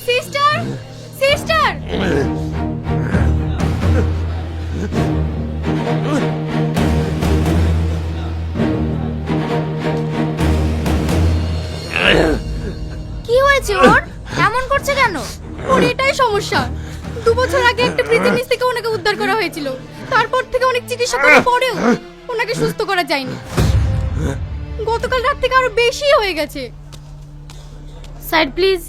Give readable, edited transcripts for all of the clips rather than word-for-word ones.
Sister, sister, কি হয়েছে ওর? এমন করছে কেন? ওর এটাই সমস্যা। 2 বছর আগে একটা ব্রিজের নিচ থেকে ওনাকে উদ্ধার করা হয়েছিল। তারপর থেকে অনেক চিকিৎসা করার পরেও ওনাকে সুস্থ করা যায়নি। গতকাল রাত থেকে আরো বেশি হয়ে গেছে। Side please.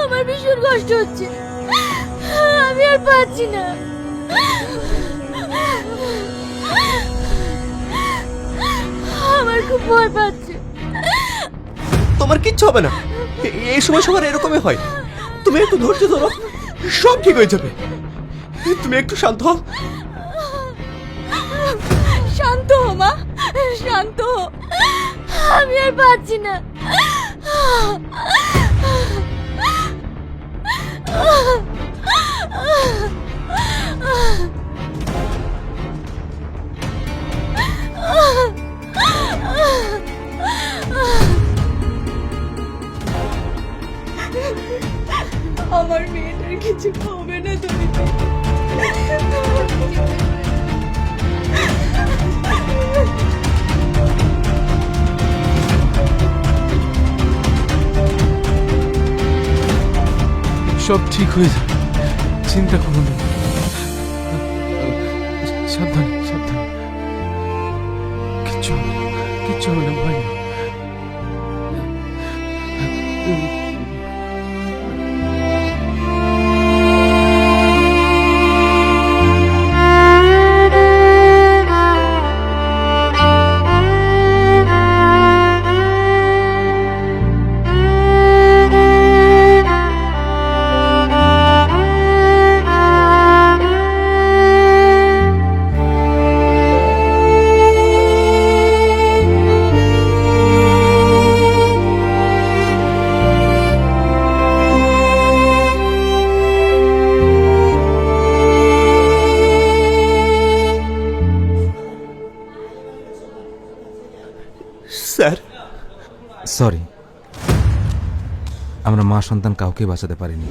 আমার ভীষণ কষ্ট হচ্ছে, আমি আর পাচ্ছি না। আমার খুব ভয় পাচ্ছে। তোমার কিচ্ছু হবে না, এই সময় সবার এরকমই হয়। তুমি একটু ধৈর্য ধরো, সব ঠিক হয়ে যাবে। তুমি একটু শান্ত হও। শান্ত হো মা, শান্ত হো। আমি আর পাচ্ছি না। আমার মেয়েটার কিছু হবে না তুমি। সব ঠিক হয়ে যাবে, চিন্তা করো না। সাবধানে সাবধানে, কিচ্ছু হবে না, কিচ্ছু হবে না, ভয় নেই। স্যার, সরি, আমরা মা সন্তান কাউকে বাঁচাতে পারিনি।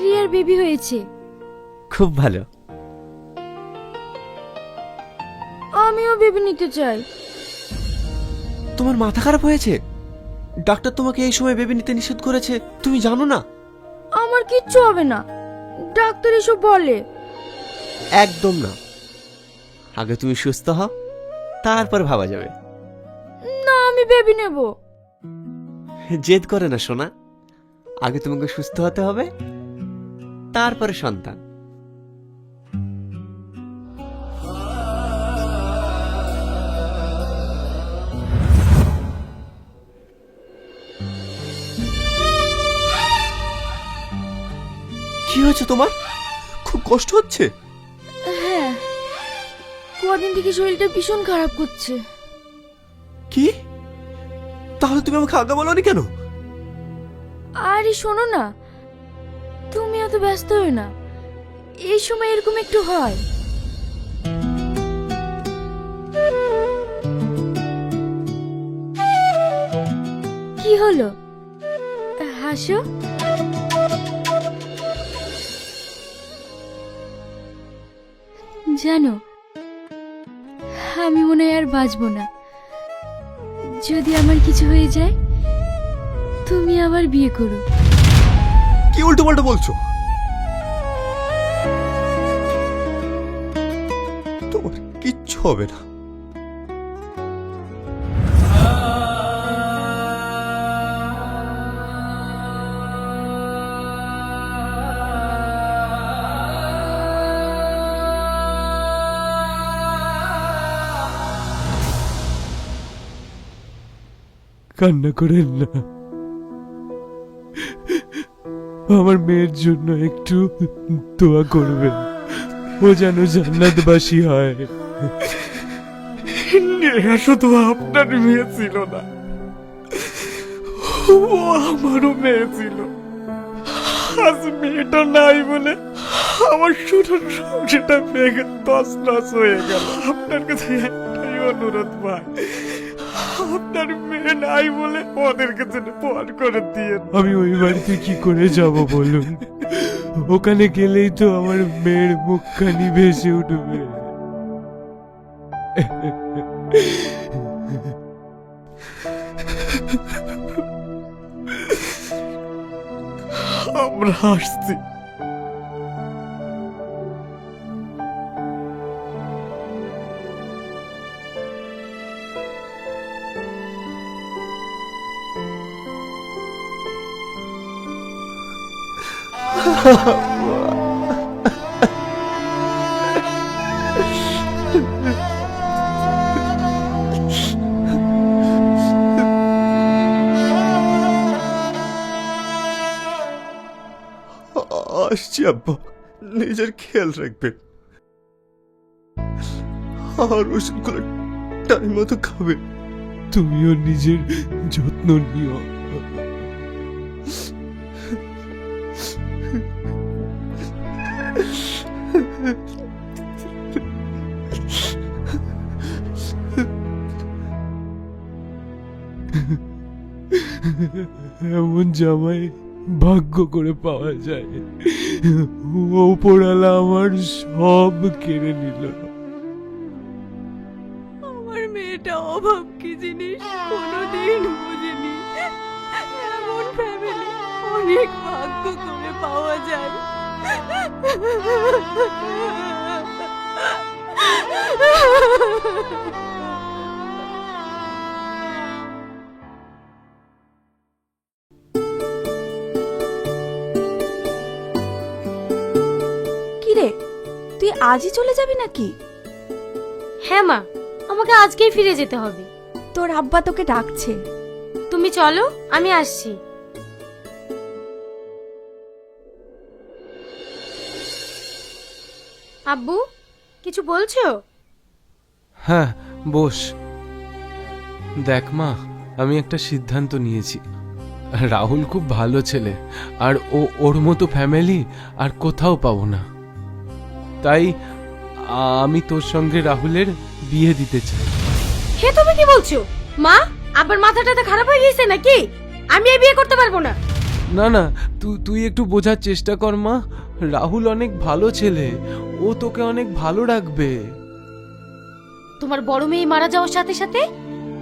রিয়ার বেবি হয়েছে। খুব ভালো। আমিও বেবি নিতে চাই। তোমার মাথা খারাপ হয়েছে? ডাক্তার তোমাকে এই সময় বেবি নিতে নিষেধ করেছে, তুমি জানো না? আমার কিচ্ছু হবে না, ডাক্তার এসব বলে। একদম না, আগে তুমি সুস্থ হও, তারপর ভাবা যাবে। না, আমি বেবি নেব। জেদ করে না সোনা, আগে তোমাকে সুস্থ হতে হবে, তারপরে সন্তান। কি হয়েছে তোমার? খুব কষ্ট হচ্ছে? হ্যাঁ, কদিন থেকে শরীরটা ভীষণ খারাপ করছে। কি? তাহলে তুমি আমাকে আগে বলোনি কেন? আরে শোনো না, তুমি এত ব্যস্ত হও না, এই সময় এরকম একটু হয়। কি হলো, হাসো। জানো, আমি মনে হয় আর বাঁচবো না। যদি আমার কিছু হয়ে যায়, তুমি আবার বিয়ে করো। কি উল্টো পাল্টা বলছো? তোমার কিচ্ছু হবে না। কান্না করেন না, আমার মেয়ের জন্য একটু দোয়া করবেন, ও যেন জান্নাতবাসী হয়। নেহা শুধু আপনার মেয়ে ছিল না, ও আমারও মেয়ে ছিল। আজ মেয়েটা নাই বলে আমার শুধু সংসারটা ভেঙে তছনছ হয়ে গেল। আপনার কাছে একটাই অনুরোধ ভাই, আপনার মেয়ে নাই বলে ওদেরকে যেন পর করে দিয়ে। আমি ওই বাড়িতে কি করে যাব বলুন? ওখানে গেলেই তো আমার মেয়ের মুখখানি ভেসে উঠবে। আমরা আসছি। আসছি আব্বা, নিজের খেয়াল রাখবেন, আর ওষুধগুলো টাইম মতো খাবে। তুমিও নিজের যত্ন নিও। এমন জামাই ভাগ্য করে পাওয়া যায়। ওপরওয়ালা আমার সব কেড়ে নিল। আমার মেয়েটা অভাব কি জিনিস কোনোদিন বুঝিনি। এমন ফ্যামিলি অনেক ভাগ্য করে পাওয়া যায়। কিরে, তুই আজই চলে যাবি নাকি? হ্যাঁ মা, আমাকে আজকেই ফিরে যেতে হবে। তোর আব্বা তোকে ডাকছে। তুমি চলো, আমি আসছি। আব্বু, কিছু বলছো? হ্যাঁ, বস। দেখ মা, আমি একটা সিদ্ধান্ত নিয়েছি। রাহুল খুব ভালো ছেলে, আর ওর মতো ফ্যামিলি আর কোথাও পাবো না। তাই আমি তোর সঙ্গে রাহুলের বিয়ে দিতে চাই। হে, তুমি কি বলছো মা? আবার মাথাটা খারাপ হয়ে গেছে নাকি? আমি এই বিয়ে করতে পারবো না। না না, তুই একটু বোঝার চেষ্টা কর মা। রাহুল অনেক ভালো ছেলে, ও তোকে অনেক ভালো রাখবে। তোমার বড় মেয়ে মারা যাওয়ার সাথে সাথে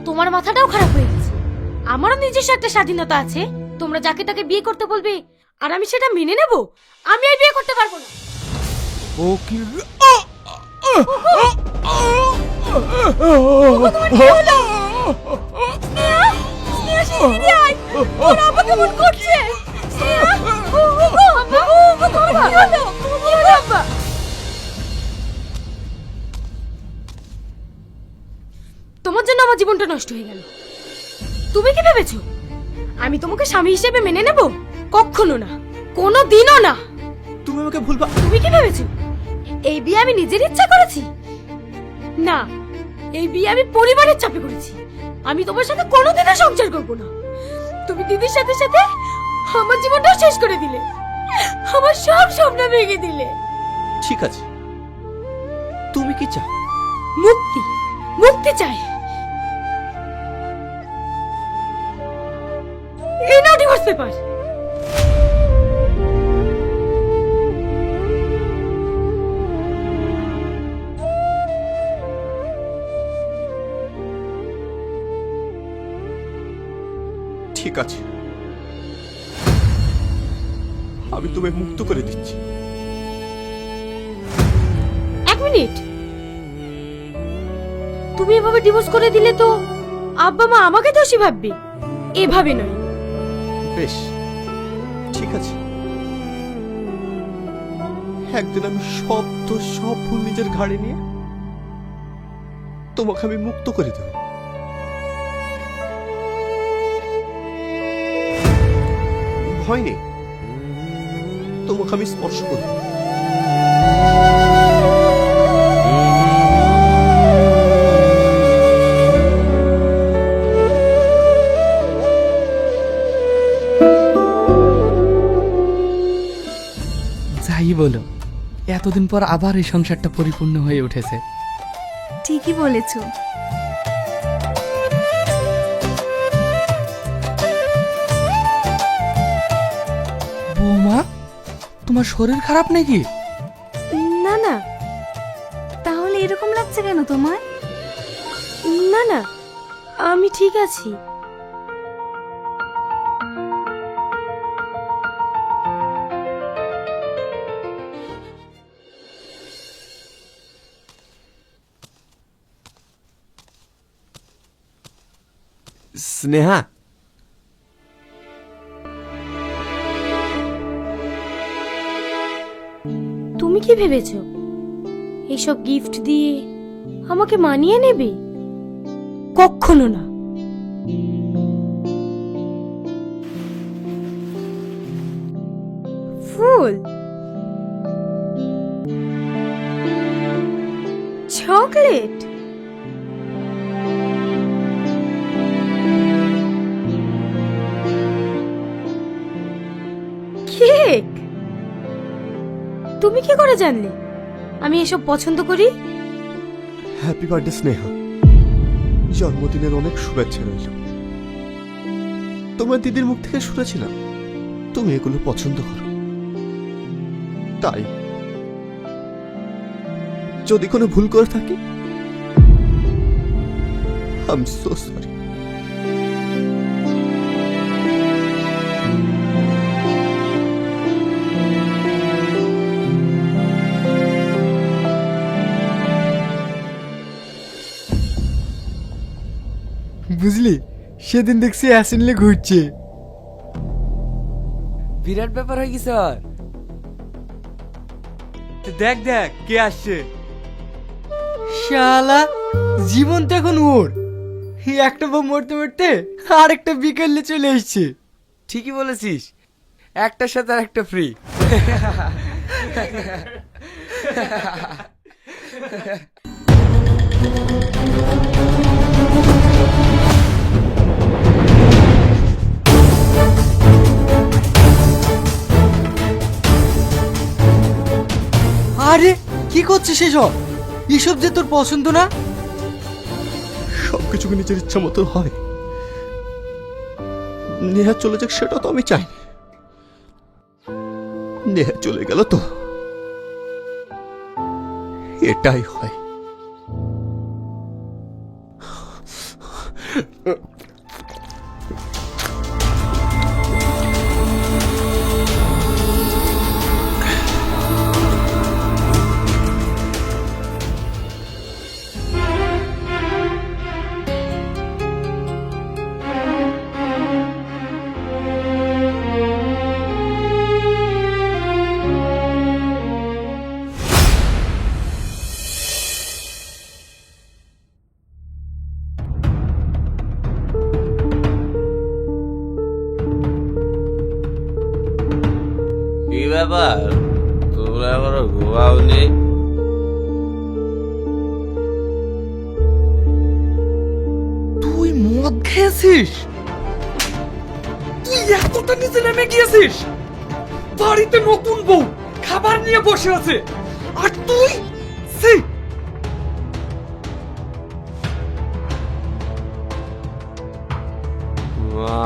তোমার মাথাটাও খারাপ হয়ে গেছে। আমারও নিজস্ব একটা স্বাধীনতা আছে। তোমরা যাকে তাকে বিয়ে করতে বলবে আর আমি সেটা মেনে নেব? আমি এই বিয়ে করতে পারবো না। ও কি তোমার জন্য আমার জীবনটা নষ্ট হয়ে গেল। তুমি কি ভেবেছো আমি তোমাকে স্বামী হিসেবে মেনে নেব? কখনো না, কোনো দিনও না। তুমি আমাকে ভুলবা। তুমি কি ভেবেছো এই বিয়ে আমি নিজের ইচ্ছা করেছি? না, এই বিয়ে আমি পরিবারের চাপে করেছি। আমি তোমার সাথে কোনোদিনও সংসার করব না। তুমি দিদির সাথে সাথে আমার জীবনটাও শেষ করে দিলে, আমার সব স্বপ্ন ভেঙে দিলে। ঠিক আছে, তুমি কি চাও? মুক্তি, মুক্তি চাই। এই নাও ডিভোর্স পেপার। ঠিক আছে, আমি তোমায় মুক্ত করে দিচ্ছি। এক মিনিট, তুমি এভাবে ডিভোর্স করে দিলে তো আব্বা মা আমাকে দোষী ভাববে। এভাবে নয়। বেশ, ঠিক আছে, একদিন আমি সব ভুল নিজের ঘাড়ে নিয়ে তোমাকে আমি মুক্ত করে দেব। ভয় নেই, তোমাকে আমি স্পর্শ করব। যাই বলো, এতদিন পর আবার এই সংসারটা পরিপূর্ণ হয়ে উঠেছে। ঠিকই বলেছো। বৌমা, তোমার শরীর খারাপ নাকি? না না তাহলে এরকম লাগছে কেন তোমার? না না, আমি ঠিক আছি। স্নেহা, তুমি কি ভেবেছো এইসব গিফট দিয়ে আমাকে মানিয়ে নেবে? কখনো না। ফুল, চকলেট, কেক। তুমি কি করে জানলে আমি এসব পছন্দ করি? হ্যাপি বার্থডে স্নেহা, জন্মদিনের অনেক শুভেচ্ছা রইল। তোমার দিদির মুখ থেকে শুনেছিলাম তুমি এগুলো পছন্দ করো, তাই যদি কোনো ভুল করে থাকি, আই এম সো সরি। বুঝলি, সেদিন দেখছি অ্যাসেন্ডলে ঘুরছে। বিরাট ব্যাপার হয়ে গেছে। আর দেখ দেখ কে আসছে। শালা, জীবন তো এখন ওর। এই একটা বউ মরতে মরতে আর একটা বিকেলে চলে এসছে। ঠিকই বলেছিস, একটার সাথে আর একটা ফ্রি। আরে কি করছিস এসব? এসব যে তোর পছন্দ না। সবকিছু কি নিজের ইচ্ছা মতো হয়? নেহা চলে যাক সেটা তো আমি চাই না। নেহা চলে গেল তো এটাই হয়। কি ব্যাপার, তোমরা এখনো ঘুমাওনি? তুই মদ খেয়েছিস? তুই এতটা নিচে নেমে গিয়েছিস? বাড়িতে নতুন বউ খাবার নিয়ে বসে আছে, আর তুই ছি! মা,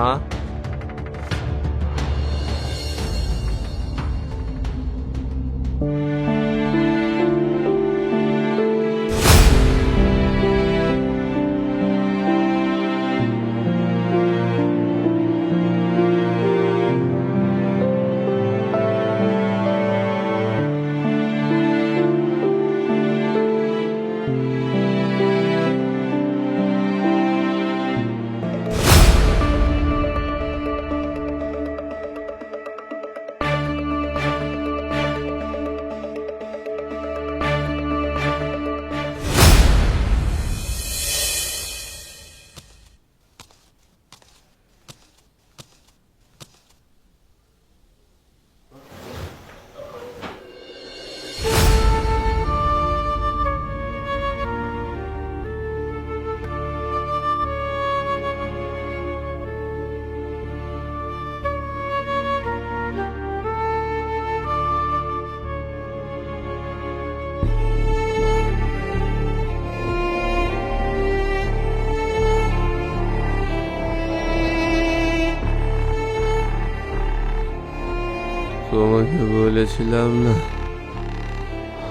তোমাকে বলেছিলাম না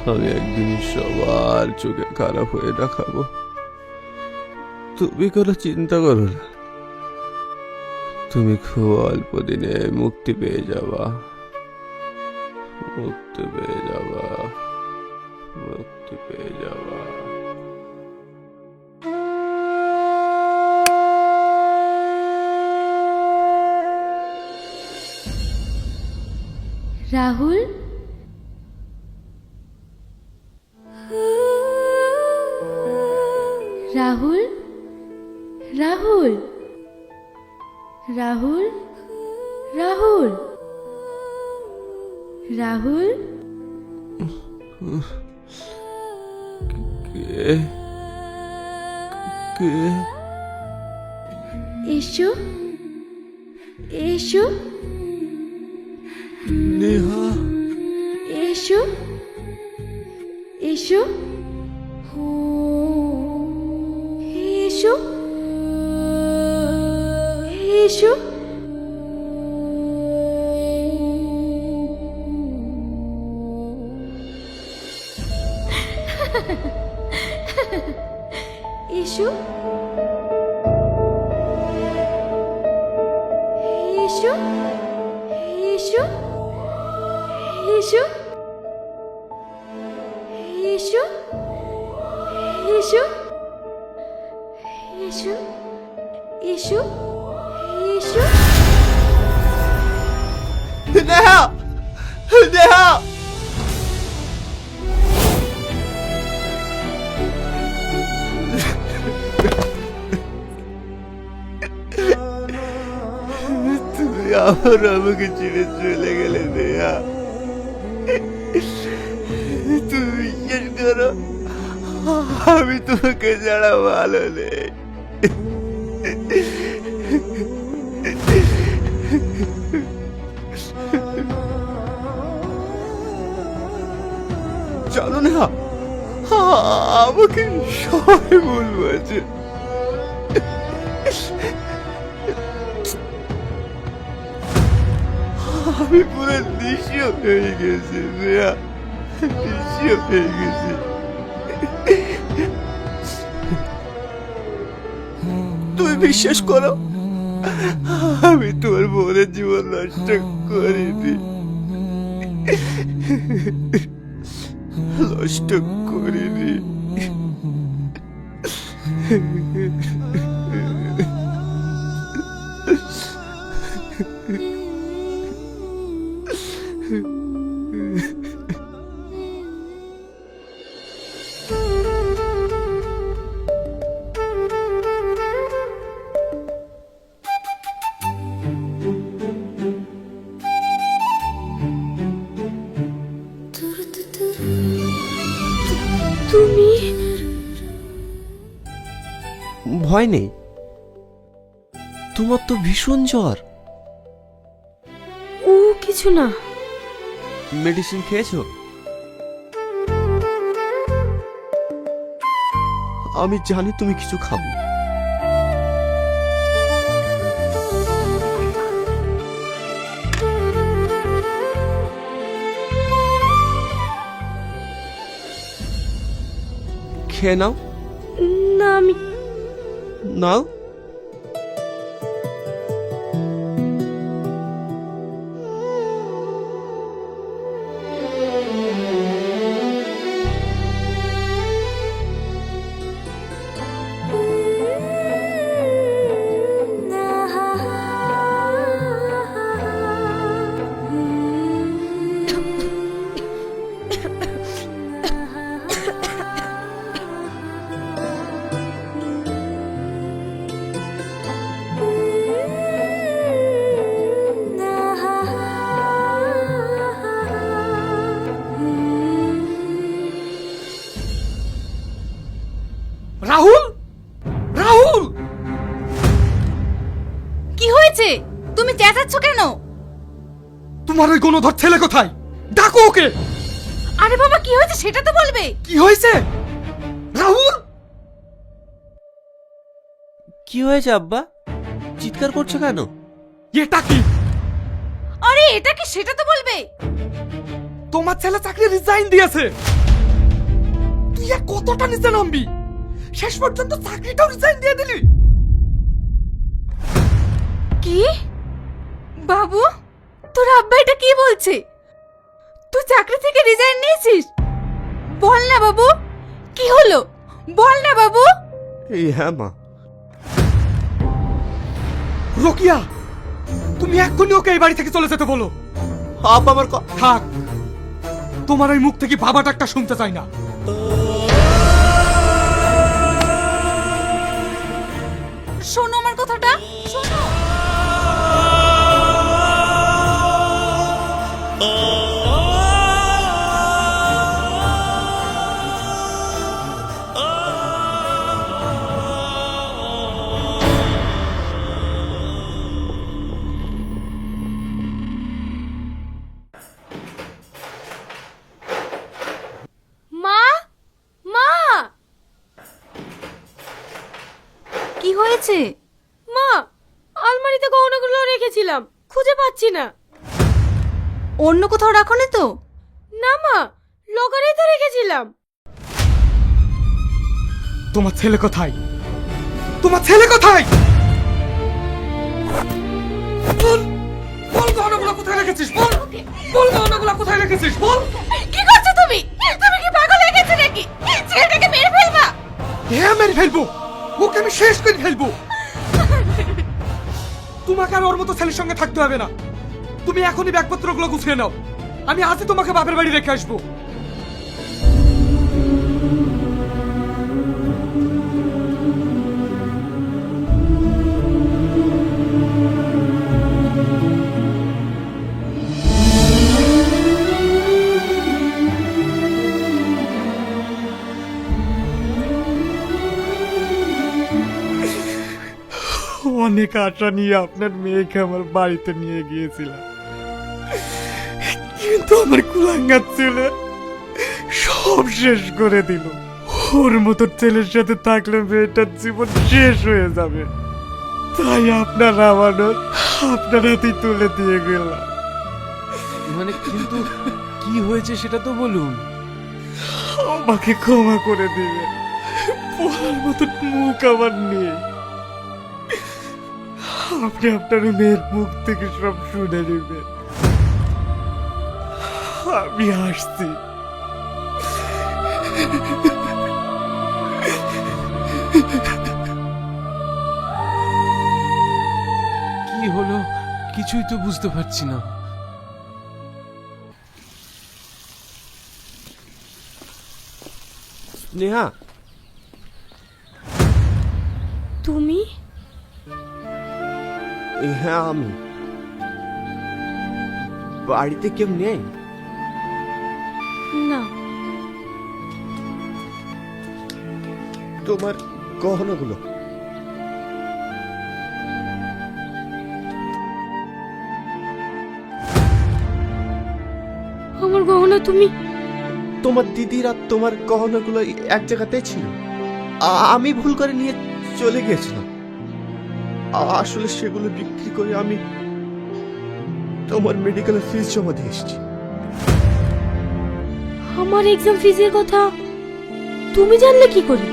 আমি একদিন সবার চোখে খারাপ হয়ে দেখাবো। তুমি কোনো চিন্তা করো না, তুমি খুব অল্প দিনে মুক্তি পেয়ে যাবা, মুক্তি পেয়ে যাবা, মুক্তি পেয়ে যাবা। রাহুল, রাহুল, রাহুল, রাহুল, রাহুল, রাহুল, কে কে এসো, এসো, নেহা, এসো, এসো, এসো, এসো। এসো, এসো, এসো, এসো, এসো, এসো, এসো, এসো, এসো। নেহা, নেহা, তুমি আবার আমাকে ছেড়ে চলে গেলে নেহা। তুমি বিশ্বাস করো আমি তোমাকে ছাড়া ভালো নেই। জানো না আমাকে সবাই ভুল বলছে। আমি পুরো নিঃস্ব হয়ে গেছি রেয়া, নিঃস্ব হয়ে গেছি। তুমি বিশ্বাস করো আমি তোমার বোনের জীবন নষ্ট করিনি, নষ্ট করিনি। তুমি ভয় নেই, তোমার তো ভীষণ জ্বর। ও কিছু না। মেডিসিন খেয়েছো? আমি জানি তুমি কিছু খাবো। খেয়ে নাও। না আমি নাও। রাহুল, রাহুল, কি হয়েছে? তুমি চেঁচাচ্ছ কেন? তোমার ওই গণধর ছেলে কোথায়? ডাকো ওকে। আরে বাবা, কি হয়েছে সেটা তো বলবে। কি হয়েছে রাহুল? কি হয়েছে আব্বা? চিৎকার করছো কেন? এটা কি? আরে এটা কি সেটা তো বলবে। তোমার ছেলে চাকরি রিজাইন দিয়েছে। তুই আর কতটা নিচে নামবি? শেষ পর্যন্ত চাকরিটাও রিজাইন দিয়ে দিলি। কি বাবু, তোর আব্বা এটা কি বলছে? তুই চাকরি থেকে রিজাইন নিয়েছিস? বল না বাবু, কি হলো বল না বাবু। এই হ্যাঁ মা। রোকিয়া, তুমি এক্ষুনি ওকে এই বাড়ি থেকে চলে যেতে বলো। আব্বা আমার থাক, তোমার ওই মুখ থেকে বাবা ডাকটা শুনতে চাই না। শোনো আমার কথাটা, শোনো। মা, মা, কি হয়েছে? মা, আলমারিতে গহনাগুলো রেখেছিলাম, খুঁজে পাচ্ছি না। অন্য কোথাও রাখোনি তো? না মা, লকারেই তো রেখেছিলাম। তোমার ছেলে কোথায়? তোমার ছেলে কোথায়? বল, বল গহনাগুলো কোথায় রেখেছিস? বল, বল গহনাগুলো কোথায় রেখেছিস? বল। কি করছো তুমি? তুমি কি পাগল হয়ে গেছো নাকি? ছেলেটাকে মেরে ফেলবা? হ্যাঁ মেরে ফেলবো, ওকে আমি শেষ করে ফেলবো। তোমাকে আর ওর মতো ছেলের সঙ্গে থাকতে হবে না। তুমি এখনই ব্যাগপত্রগুলো গুছিয়ে নাও, আমি আজই তোমাকে বাপের বাড়ি রেখে আসবো। অনেক আশা নিয়ে আপনার মেয়েকে আমার বাড়িতে নিয়ে গিয়েছিলাম, কিন্তু আমার কুলাঙ্গার ছেলে সব শেষ করে দিল। ওর মতো ছেলের সাথে থাকলে মেয়েটার জীবন শেষ হয়ে যাবে। তাই আপনার আমানত আপনার হাতেই তুলে দিয়ে গেলাম। মানে কিন্তু কি হয়েছে সেটা তো বলুন। আমাকে ক্ষমা করে দিবেন, বলার মতো মুখ আমার নেই। আপনি আপনার মেয়ের মুখ থেকে সব শুনে নেবেন। আমি আসছি। কি হলো কিছুই তো বুঝতে পারছি না। নেহা, তুমি? এই হ্যাঁ আমি। বাড়িতে কেউ নেই? না। তোমার গহনাগুলো? আমার গহনা তুমি? তোমার দিদির আর তোমার গহনাগুলো এক জায়গাতে ছিল, আমি ভুল করে নিয়ে চলে গিয়েছিলাম। আসলে সেগুলো বিক্রি করে আমি তোমার মেডিকেলের ফিস জমা দিয়ে এসেছি। আমার এক্সাম ফিজের কথা তুমি জানলে কি করে?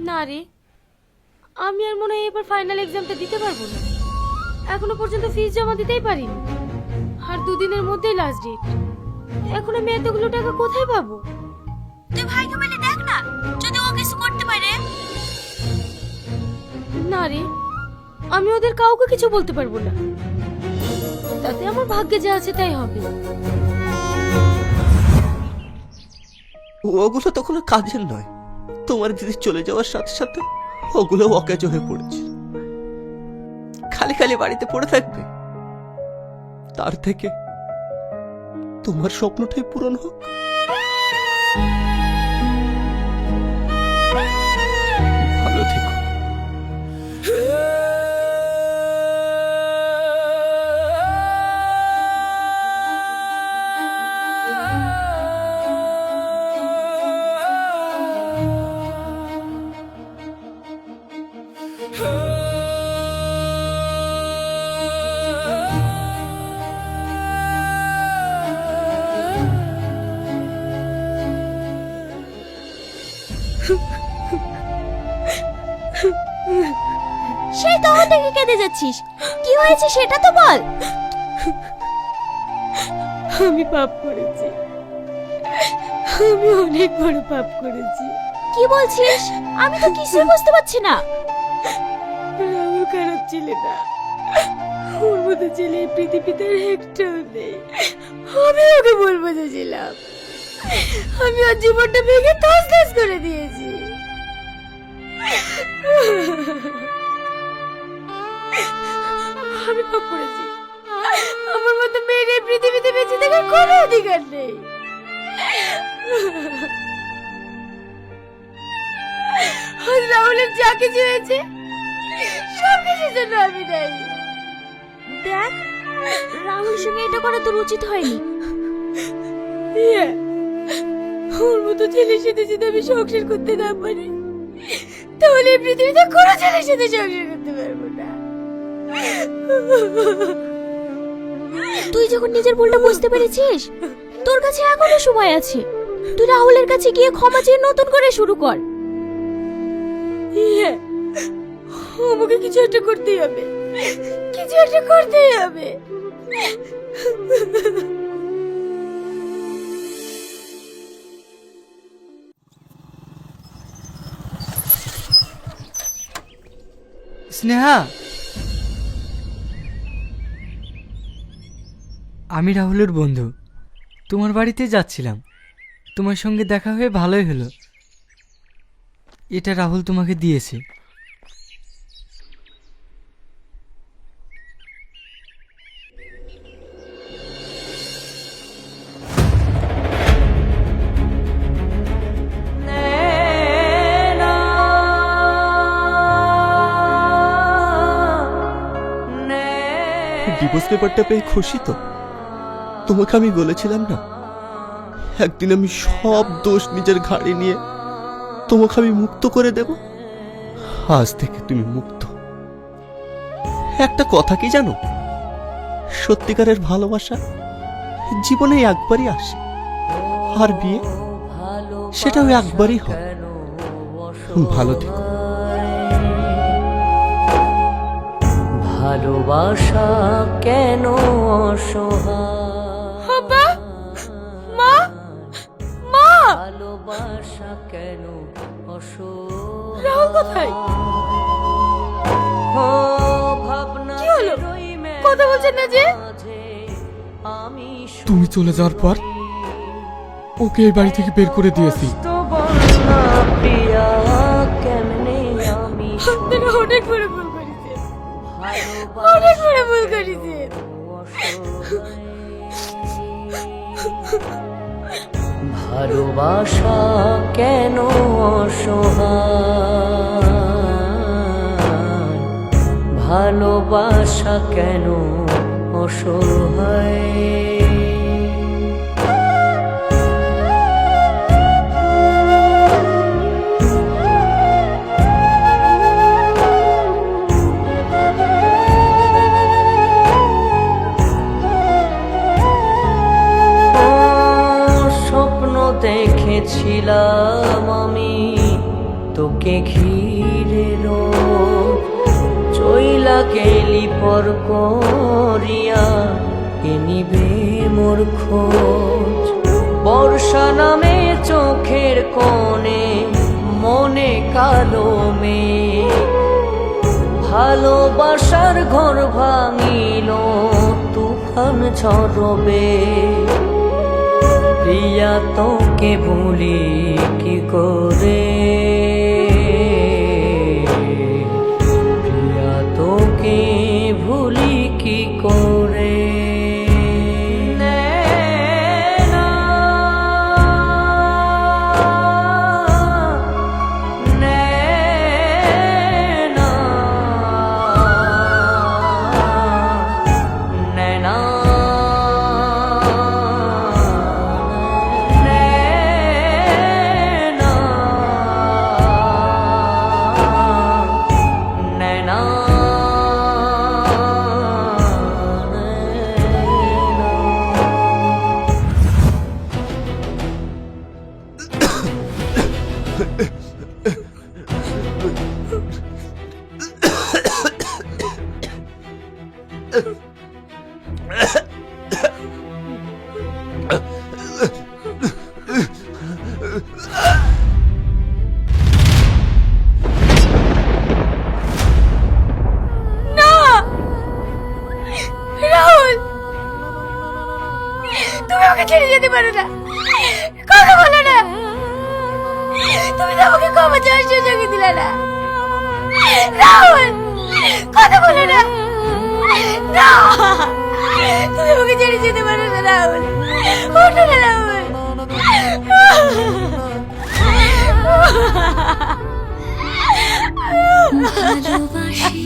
না রে, আমি আর মনে হয় এবার ফাইনাল এক্সামটা দিতে পারবো না। এখনো পর্যন্ত ফিস জমা দিতেই পারিনি, আর দুদিনের মধ্যেই লাস্ট ডেট। এখন আমি এতগুলো টাকা কোথায় পাবো? তুই ভাইকে বলে দেখ না, যদি ও কিছু করতে পারে। না রে, আমি ওদের কাউকে কিছু বলতে পারবো না। তাতে আমার ভাগ্যে যা আছে তাই হবে। ওগুলো তো কোনো কাজের নয়। তোমার দিদি চলে যাওয়ার সাথে সাথে ওগুলো অকেজো হয়ে পড়েছে, খালি খালি বাড়িতে পড়ে থাকবে। তার থেকে তোমার স্বপ্নটাই পূরণ হোক। ভালো থেকো। সেই তখন থেকে কেঁদে যাচ্ছিস, কি হয়েছে সেটা তো বল। আমি পাপ করেছি, আমি অনেক বড় পাপ করেছি। কি বলছিস? আমি তো কিছুই বুঝতে পারছি না। রাহুল খারাপ ছেলে না, ওর মতো ছেলে এই পৃথিবীতে আর একটাও নেই। আমি ওকে ভুল বুঝেছিলাম, আমি ওর জীবনটা ভেঙে তছনছ করে দিয়েছি। আমি পাপ করেছি, আমার মতো মেয়ের এই পৃথিবীতে বেঁচে থাকার কোনো অধিকার নেই। আজ রাহুলের যা কিছু হয়েছে সব কিছুর জন্য আমি দায়ী। দেখ, রাহুল সঙ্গে এটা করা তোর উচিত হয়নি। ইয়ে, ওর মতো ছেলের সাথে যদি আমি সংসার করতে না পারি, তাহলে এই পৃথিবীতে কোনো ছেলের সাথে সংসার করতে পারবো না। তুই যখন নিজের ভুলটা বুঝতে পেরেছিস, তোর কাছে এখনো সময় আছে। তুই রাহুলের কাছে গিয়ে ক্ষমা চেয়ে নতুন করে শুরু কর। ইয়ে, আমাকে কিছু একটা করতেই হবে, কিছু একটা করতেই হবে। স্নেহা, আমি রাহুলের বন্ধু, তোমার বাড়িতে যাচ্ছিলাম। তোমার সঙ্গে দেখা হয়ে ভালোই হলো। এটা রাহুল তোমাকে দিয়েছে। ডিভোর্স পেপারটা পেয়ে খুশি তো? তোমাকে আমি বলেছিলাম না, একদিন আমি সব দোষ নিজের ঘাড়ে নিয়ে তোমাকে আমি মুক্ত করে দেব। আজ থেকে তুমি মুক্ত। একটা কথা কি জানো, সত্যিকারের ভালোবাসা জীবনে একবারই আসে, আর বিয়ে সেটাও একবারই হয়। ভালো থেকো। ভালোবাসা কেন অসহায়, বাবা, মা, মা, ভালোবাসা কেন অসহায়, রাহুল কোথায়? ও ভাবনা কি হলো? কথা বলছেন না যে? আমি তুমি চলে যাওয়ার পর ওকে এই বাড়ি থেকে বের করে দিয়েছি। তো বলনা প্রিয়া কেমনে আমি আপনারা অনেক বড় ভুল করেছেন, অনেক বড় ভুল করেছেন। ভালোবাসা কেন অসহায়, ভালোবাসা কেন অসহায়। দেখেছিলাম আমি তোকে ঘিরে চইলা গেলি পর করিয়া, এ নিবে মোর খোঁজ। বর্ষা নামে চোখের কোণে মনে কালো মেঘ, ভালোবাসার ঘর ভাঙিল তুফান ঝরবে। প্রিয়া তোকে ভুলি কি করে, প্রিয়া তোকে ভুলি কি করে। নैना, नैना, नैना, তুমি তো আমাকে ক্ষমা চাওয়ার সুযোগই দিলে না। রাহুল, কথা বলো না। না, তুমি আমাকে ছেড়ে যেতে পারো না রাহুল। ওঠো না রাহুল। ভালোবাসি